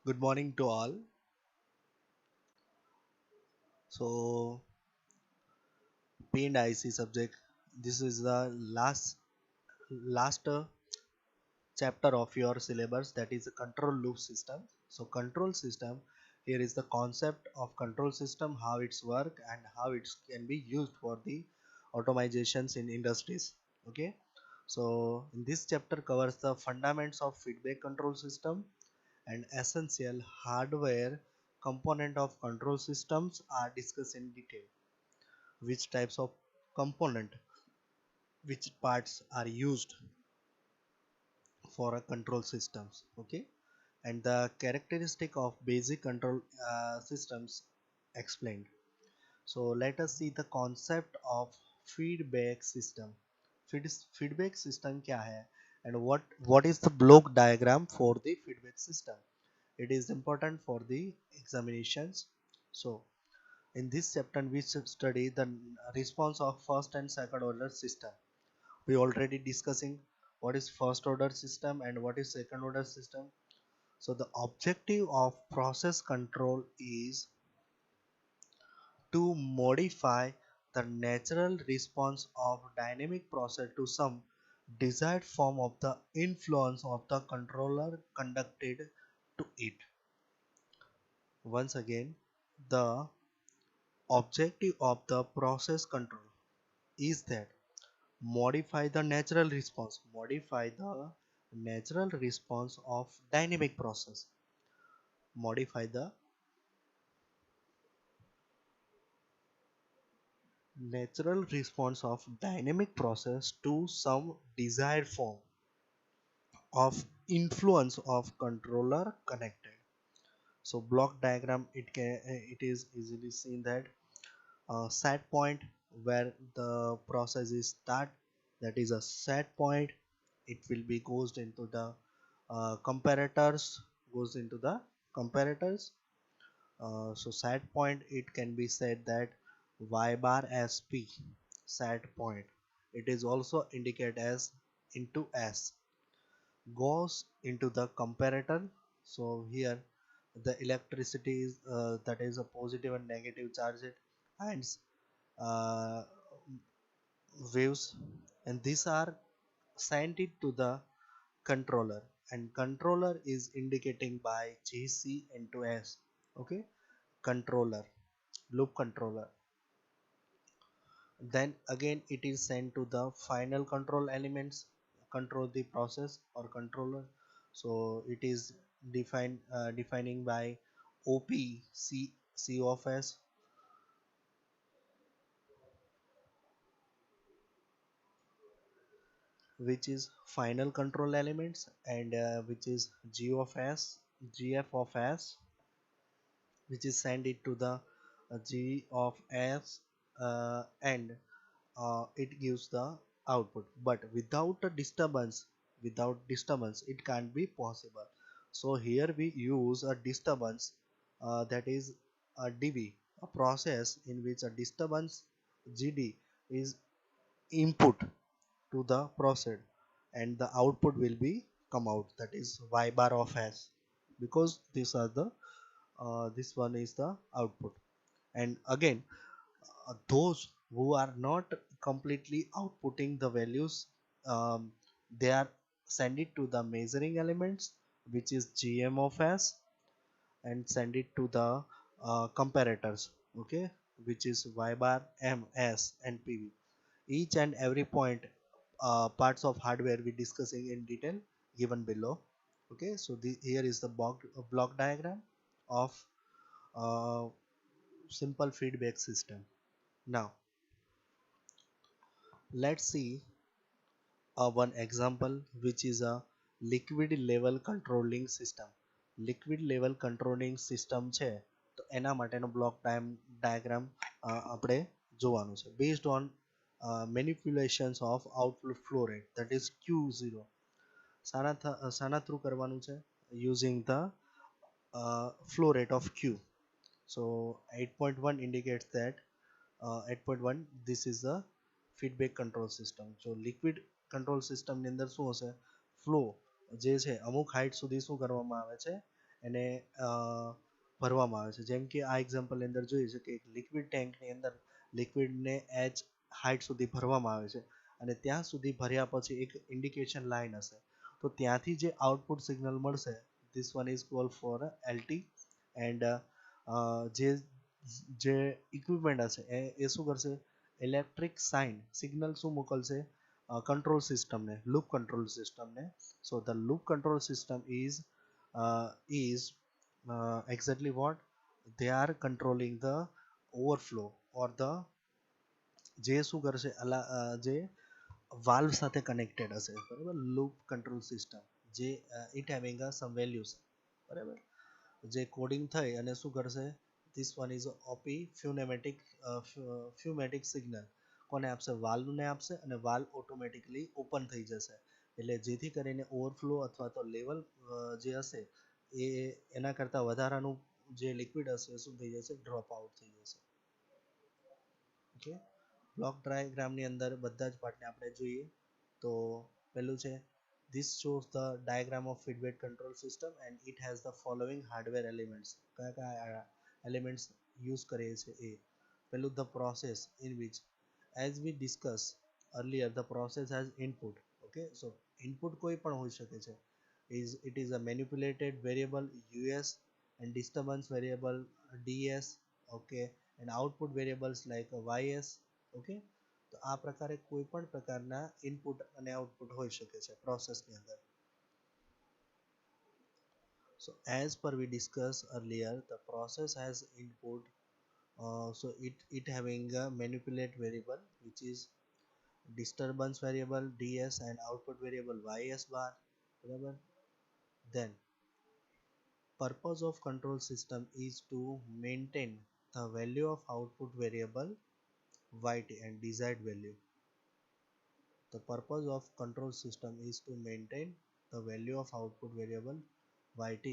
Good morning to all. So, P and IC subject. This is the last chapter of your syllabus, that is a control loop system. So, control system, here is the concept of control system, how it's work and how it can be used for the automations in industries. Okay. So, in this chapter covers the fundamentals of feedback control system and essential hardware component of control systems are discussed in detail. Which types of component, which parts are used for a control systems. Okay, and the characteristic of basic control systems explained. So let us see the concept of feedback system. Feedback system क्या है and what is the block diagram for the feedback system. It is important for the examinations. So in this chapter we study the response of first and second order system. We already discussing what is first order system and what is second order system. So the objective of process control is to modify the natural response of dynamic process to some desired form of the influence of the controller conducted to it. Once again, the objective of the process control is that modify the natural response of dynamic process, modify the natural response of dynamic process to some desired form of influence of controller connected. So block diagram, it is easily seen that set point where the process is start, that is a set point. It will be goes into the comparators, goes into the comparators. So set point, it can be said that y bar as p, set point. It is also indicated as into s, goes into the comparator. So here the electricity is that is a positive and negative charge, and uh, waves, and these are sent it to the controller, and controller is indicating by gc into s. Okay, controller, loop controller. Then again it is sent to the final control elements, control the process or controller. So it is defining by op c of s, which is final control elements, and which is g of s, gf of s, which is send it to the g of s, and it gives the output, but without disturbance it can't be possible. So here we use a disturbance, that is a dv, a process in which a disturbance gd is input to the process, and the output will be come out, that is y bar of s, because these are the this one is the output. And again, those who are not completely outputting the values, um, they are send it to the measuring elements, which is gm of s, and send it to the comparators. Okay, which is y bar, m, s, and pv. Each and every point, parts of hardware we discussing in detail, given below. Okay, so here is the block diagram of uh, simple feedback system. Now let's see one example, which is a liquid level controlling system. Liquid level controlling system છે, તો એના માટેનો block diagram આપણે જોવાનું છે, based on manipulations of output flow rate, that is q0. શાના through કરવાનું છે? Using the flow rate of q. So 8.1 indicates that 8.1, this is the feedback control system. So liquid control system ની અંદર શું હશે? ફ્લો જે છે અમુક હાઈટ સુધી શું કરવામાં આવે છે? એને ભરવામાં આવે છે. જેમ કે આ એક્ઝામ્પલની અંદર જોઈએ છે કે એક લિક્વિડ ટેન્કની અંદર લિક્વિડને એચ હાઇટ સુધી ભરવામાં આવે છે અને ત્યાં સુધી ભર્યા પછી એક ઇન્ડિકેશન લાઇન હશે, તો ત્યાંથી જે આઉટપુટ સિગ્નલ મળશે, this one is called for LT. And જે જે ઇક્વિપમેન્ટ હશે એ શું કરશે, ઇલેક્ટ્રિક સાઇન સિગ્નલ શું મોકલશે, કંટ્રોલ સિસ્ટમને, લૂપ કંટ્રોલ સિસ્ટમને. So the loop control system is exactly what they are controlling the overflow or the જે શું કરશે જે વાલ્વ સાથે કનેક્ટેડ હશે, બરાબર, લૂપ કંટ્રોલ સિસ્ટમ જે ઇટ હેવિંગ સમ વેલ્યુઝ, બરાબર, જે કોડિંગ થઈ અને શું કરશે, this one is O P pneumatic signal કોને આપશે, વાલ્વને આપશે અને વાલ્વ ઓટોમેટિકલી ઓપન થઈ જશે, એટલે જેથી કરીને ઓવરફ્લો અથવા તો લેવલ જે હશે એ એના કરતાં વધારાનું જે લિક્વિડ હશે એ શું થઈ જશે, ડ્રોપ આઉટ થઈ જશે. ઓકે, બ્લોક ડાયાગ્રામની અંદર બધા જ પાર્ટને આપણે જોઈએ. તો પહેલું છે, this shows the diagram of feedback control system and it has the following hardware elements. કયા કયા એલિમેન્ટ્સ યુઝ કરીએ છીએ એ. પહેલું, the process in which, as we discussed earlier, the process has input. Okay, so input કોઈ પણ હોઈ શકે છે. It is a manipulated variable us and disturbance variable ds. Okay, and output variables like ys. Okay, તો આ પ્રકારે કોઈ પણ પ્રકારના ઇનપુટ અને આઉટપુટ હોઈ શકે છે પ્રોસેસની અંદર. So as per we discussed earlier, the process has input, so it having a manipulate variable which is disturbance variable ds and output variable ys bar, બરાબર. Then purpose of control system is to maintain the value of output variable yt and desired value. The purpose of control system is to maintain the value of output variable yt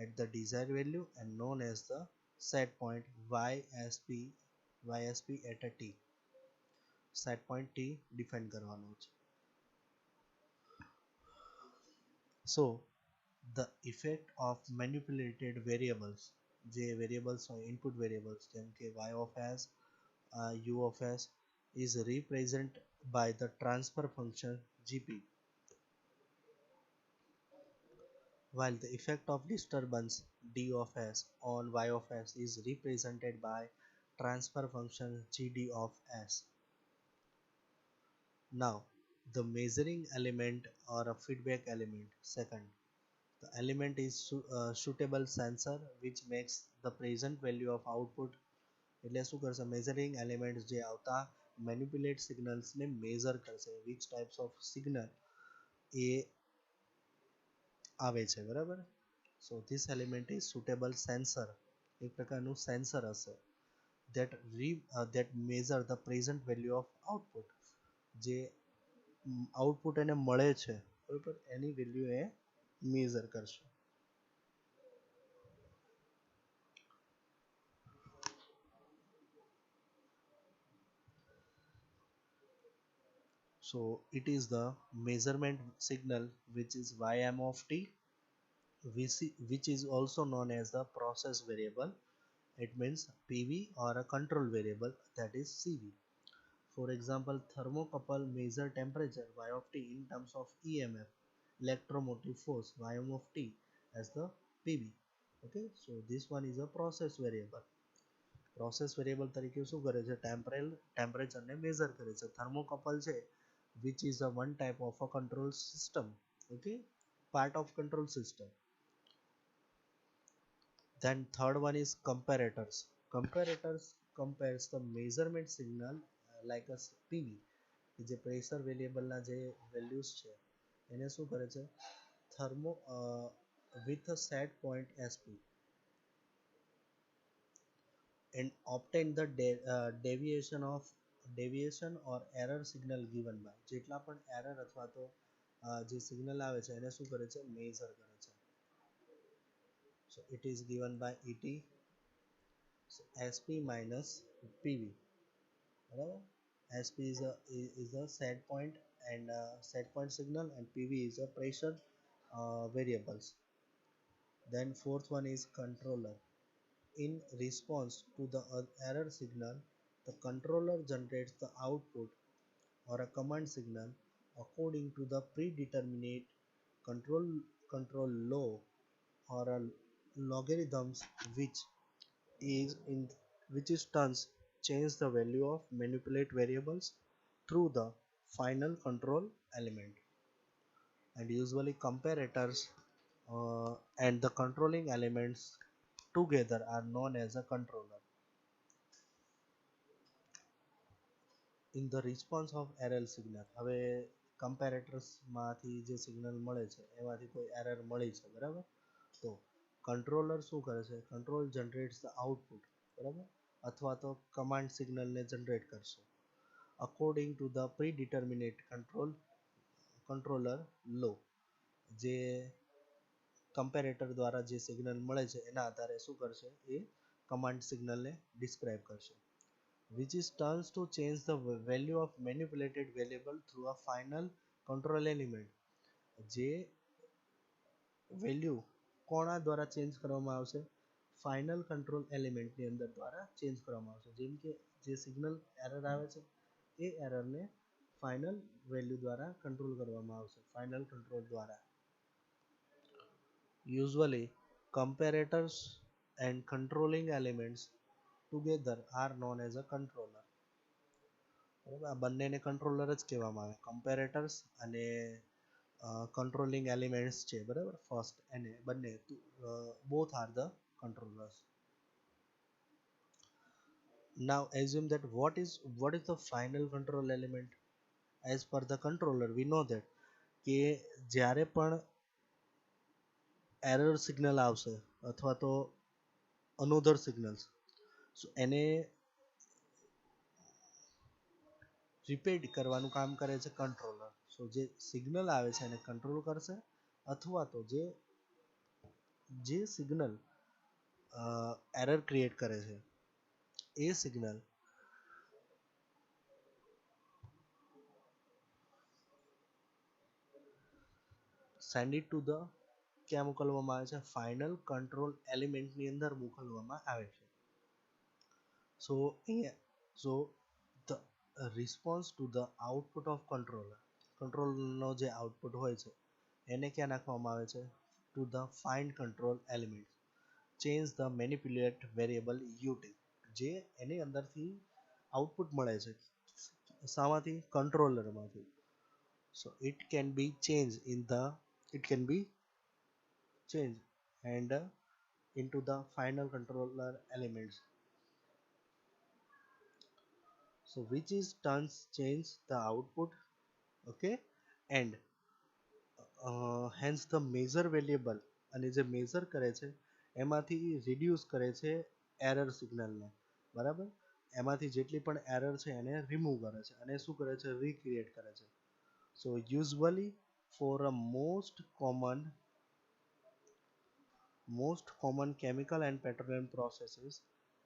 at the desired value and known as the set point ysp at a t. Set point t define કરવાનો છે. So the effect of manipulated variables, જે variables હોય input variables જેમ કે y of s, u of s is represented by the transfer function gp, while the effect of disturbance d of s on y of s is represented by transfer function gd of s. Now the measuring element or a feedback element. Second, the element is suitable sensor which makes the present value of output, એટલે શું કરશે, measuring elements જે આવતા manipulate સિગ્નલ્સને measure કરશે, which types of signal એ આવે છે, બરાબર. So this element is suitable sensor, એક પ્રકારનું સેન્સર હશે, that measure the present value of output, જે આઉટપુટ એને મળે છે, બરાબર, એની વેલ્યુ એ મેઝર કરશે. So it is the measurement signal which is ym of t, which is also known as the process variable. It means pv or a control variable, that is cv. For example, thermocouple measure temperature y of t in terms of emf, electromotive force ym of t as the pv. Okay, so this one is a process variable. Process variable તરીકે શું કરે છે, ટેમ્પરેચરને measure કરે છે. Thermocouple છે which is a one type of a control system. Okay, part of control system. Then third one is comparators. Comparators compares the measurement signal like a pv, જે pressure વેરિયેબલના જે વેલ્યુઝ છે એને શું કરે છે, thermo with a set point sp and obtain the deviation or error signal given by, જેટલા પણ error અથવા તો જે સિગ્નલ આવે છે એને શું કરે છે, મેઝર કરે છે. So it is given by et, so sp minus pv, બરાબર. sp is a set point and set point signal and pv is a pressure variables. Then fourth one is controller. In response to the error signal, the controller generates the output or a command signal according to the predetermined control control law or a logarithms, which is in which is turns change the value of manipulate variables through the final control element. And usually comparators and the controlling elements together are known as a controller. In the response of error signal, હવે comparators માંથી જે signal મળે છે એમાંથી કોઈ error મળી છે, બરાબર? તો કંટ્રોલર શું કરે છે? કંટ્રોલ જનરેટ્સ ધ આઉટપુટ, બરાબર, અથવા તો કમાન્ડ સિગ્નલને જનરેટ કરશે અકોર્ડિંગ ટુ ધ પ્રીડિટર્મિનેટ કંટ્રોલર લો. જે કમ્પેરેટર દ્વારા જે સિગ્નલ મળે છે એના આધારે શું કરશે? એ કમાન્ડ સિગ્નલને ડિસ્ક્રાઇબ કરશે, which is turns to change the value of manipulated variable through a final control element. જે વેલ્યુ કોના દ્વારા ચેન્જ કરવામાં આવશે? ફાઇનલ કંટ્રોલ એલિમેન્ટની અંદર દ્વારા ચેન્જ કરવામાં આવશે. જેમ કે જે સિગ્નલ એરર આવે છે એ એરરને ફાઇનલ વેલ્યુ દ્વારા કંટ્રોલ કરવામાં આવશે, ફાઇનલ કંટ્રોલ દ્વારા. Usually, comparators and controlling elements together are known as a controller. બરાબર, આ બંનેને કંટ્રોલર જ કહેવામાં આવે. કમ્પેરેટર્સ અને કંટ્રોલિંગ એલિમેન્ટ્સ છે, બરાબર, ફર્સ્ટ એને બંને both are the controllers. Now assume that what is the final control element? As per the controller we know that કે જ્યારે પણ એરર સિગ્નલ આવશે અથવા તો અનોધર સિગ્નલ્સ, એને રિપીટ કરવાનું કામ કરે છે કંટ્રોલર. સો જે સિગ્નલ આવે છે એને કંટ્રોલ કરશે, અથવા તો જે સિગ્નલ એરર ક્રિએટ કરે છે એ signal send it to the ક્યાં મોકલવામાં આવે છે? ફાઇનલ કંટ્રોલ એલિમેન્ટની અંદર મોકલવામાં આવે છે. So so the response to the output of કંટ્રોલનો જે આઉટપુટ હોય છે એને ક્યાં નાખવામાં આવે છે? To the final control element, change the manipulate variable U T. જે એની અંદરથી આઉટપુટ મળે છે શામાંથી? કંટ્રોલરમાંથી. સો it can be changed and into the final controller elements, so which is turns change the output, okay, and hence the measure variable, અને જે measure કરે છે એમાંથી રિડ્યુસ કરે છે એરર સિગ્નલને, બરાબર, એમાંથી જેટલી પણ એરર છે એને રિમૂવ કરે છે અને શું કરે છે? રીક્રિએટ કરે છે. So usually for a most common chemical and petroleum processes,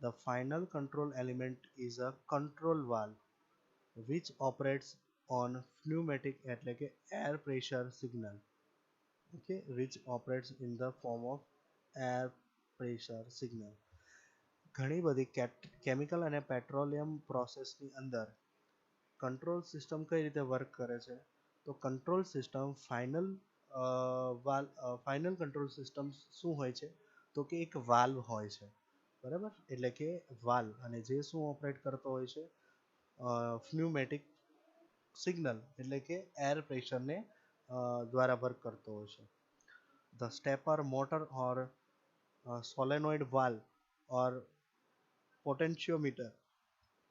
the final control element is a control valve which operates on pneumatic એટલે કે air pressure signal, okay, which operates in the form of air pressure signal. ઘણી બધી chemical અને petroleum પ્રોસેસની અંદર control system કઈ રીતે work કરે છે? તો control system final control system શું હોય છે? તો કે એક વાલ્વ હોય છે, બરાબર, એટલે કે વાલ્વ, અને જે શું ઓપરેટ કરતો હોય છે? ફ્યુમેટિક સિગ્નલ એટલે કે એર પ્રેશરને દ્વારા વર્ક કરતો હોય છે. The stepper motor or solenoid valve or potentiometer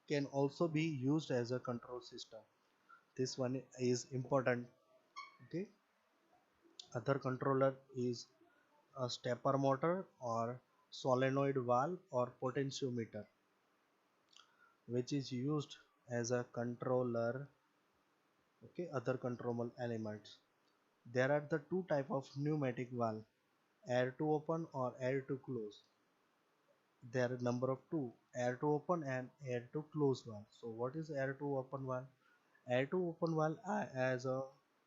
can also be used as a control system. This one is important, okay. Other controller is a stepper motor or solenoid valve or potentiometer, which is used as a controller, okay. Other control elements, there are the two type of pneumatic valve, air to open or air to close. There are number of two, air to open and air to close valve. So what is air to open valve? Air to open valve as a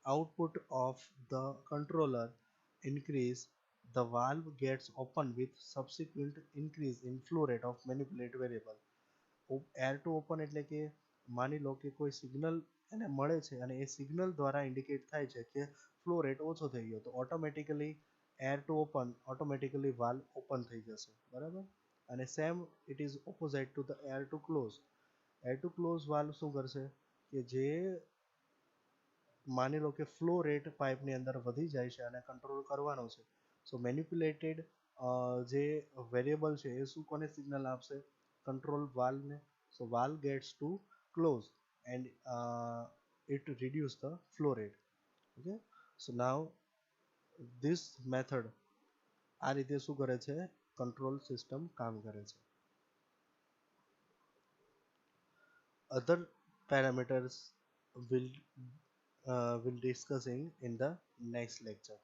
output of the controller increase, the valve gets opened with subsequent increase in flow rate of manipulate variable. Air to open એટલે કે માની લો કે કોઈ signal એને મળે છે અને એ signal દ્વારા ઇન્ડિકેટ થાય છે કે ફ્લો રેટ ઓછો થઈ ગયો, તો automatically air to open automatically valve open થઈ જશે, બરાબર. અને same it is opposite to the air to close. Air to close valve શું કરશે કે જે માની લો કે ફ્લો રેટ પાઇપની અંદર વધી જાય છે અને કંટ્રોલ કરવાનો છે, સો મેનિપ્યુલેટેડ જે વેરિયેબલ છે એ શું કોને સિગ્નલ આપશે, control valve, so valve gets to close and it reduce the flow rate. Okay, so now this method આ રીતે શું કરે છે, control system કામ કરે છે. Other parameters will discussing in the next lecture.